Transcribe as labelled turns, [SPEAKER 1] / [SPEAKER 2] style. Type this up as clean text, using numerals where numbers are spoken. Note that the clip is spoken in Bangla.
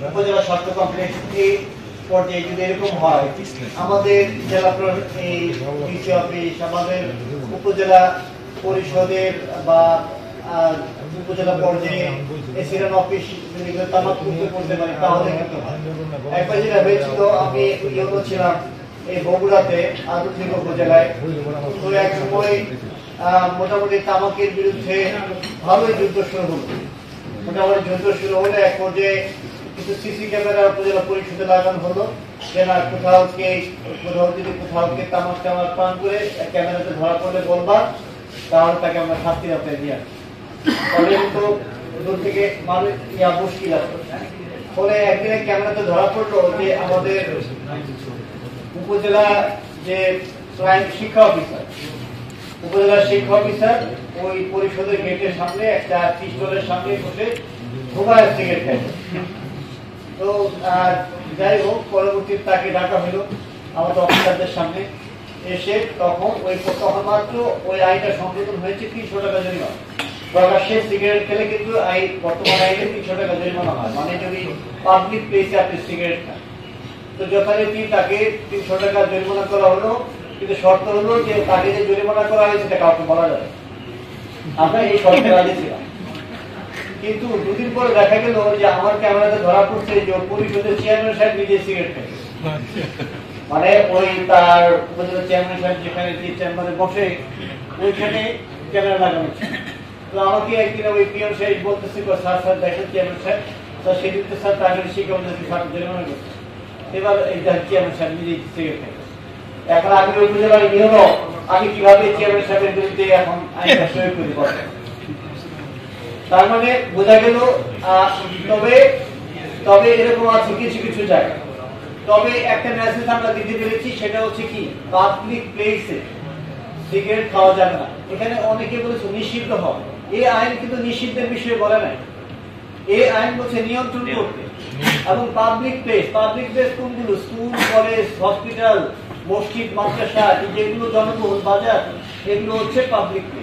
[SPEAKER 1] উপজেলা স্বাস্থ্য কমপ্লেক্স এই পর্যায়ে যদি এরকম হয়, আমাদের জেলা এই ডিসি অফিস, আমাদের উপজেলা পরিষদের বা উপজেলা পর্যায়ে এসিডেন্ট অফিস যদি তামাক করতে করতে পারে তাহলে কিন্তু একবার যেটা হয়েছিল, আমি ইউনো ছিলাম এই বগুড়াতে আদুর্দিক উপজেলায়, তো এক সময় মোটামুটি তামাকের বিরুদ্ধে ভালোই যুদ্ধ শুরু হলো। মোটামুটি যুদ্ধ শুরু হলে এক পর্যায়ে কিছু সিসি ক্যামেরা উপজেলা পরিষদে লাগানো হলো, যে না কোথাও যদি কোথাও তামাক টামাক পান করে ক্যামেরাতে ধরা পড়লে বলবা, তাহলে তাকে আমরা শাস্তি রাখতে দিয়ে ফলে কিন্তু দূর থেকে মানুষ মুশকিল আছে। ফলে একদিনে ক্যামেরাতে ধরা পড়লো যে আমাদের উপজেলা যে শিক্ষা অফিসার, উপজেলার শিক্ষা অফিসার ওই পরিষদের গেটের সামনে একটা পিস্তলের সামনে বসে ঘুমায় সিগারেট খায়। তো যাই হোক, পরবর্তী তাকে ডাকা হলো আমাদের অফিসারদের সামনে এসে, তখন মাত্র ওই আইনটা সংশোধন হয়েছে, 300 টাকা জরিমানা। প্রকাশ্যে সিগারেট খেলে কিন্তু বর্তমান আইনে 300 টাকা জরিমানা হয়, মানে যদি পাবলিক প্লেসে আপনি সিগারেট খান। তো যথারীতি তাকে 300 টাকা জরিমানা করা হলো, কিন্তু শর্ত হলো যে তাকে যে জরিমানা করা হয়েছে সেটা কাউকে বলা যাবে। আমরা এই শর্তে রাজি ছিলাম, কিন্তু দুদিন পরে দেখা গেল যে আমার ক্যামেরাতে ধরা পড়ছে যে পরিষদের চেয়ারম্যান সাহেব নিজে সিগারেট খায়। মানে ওই তার উপজেলা চেয়ারম্যান সাহেব যেখানে চেম্বারে বসে ওইখানে ক্যামেরা লাগানো ছিল। তো আমাকে একদিন ওই পিয়ন সাহেব বলতেছে, স্যার দেখেন চেয়ারম্যান সাহেব, স্যার সেদিন তো স্যার তাকে শিক্ষা জরিমানা করছে। এবার এই চেয়ারম্যান সাহেব নিজেই সিগারেট খায়। এখন আমি ওই উপজেলার ইউনো, আমি কিভাবে চেয়ারম্যান সাহেবের বিরুদ্ধে এখন আইনটা প্রয়োগ করি? তার মানে বোঝা গেল, তবে এরকম আছে কিছু কিছু জায়গা। তবে একটা মেসেজ আমরা দিতে পেরেছি, সেটা হচ্ছে কি, পাবলিক প্লেসে সিগারেট খাওয়া যাবে না। এখানে অনেকে বলেছে নিষিদ্ধ হবে, এই আইন কিন্তু নিষিদ্ধের বিষয়ে বলে নাই। এই আইন বলছে নিয়ন্ত্রণ করতে। এবং পাবলিক প্লেস কোনগুলো? স্কুল, কলেজ, হসপিটাল, মসজিদ, মাদ্রাসা, যেগুলো জনবহুল বাজার, এগুলো হচ্ছে পাবলিক প্লেস।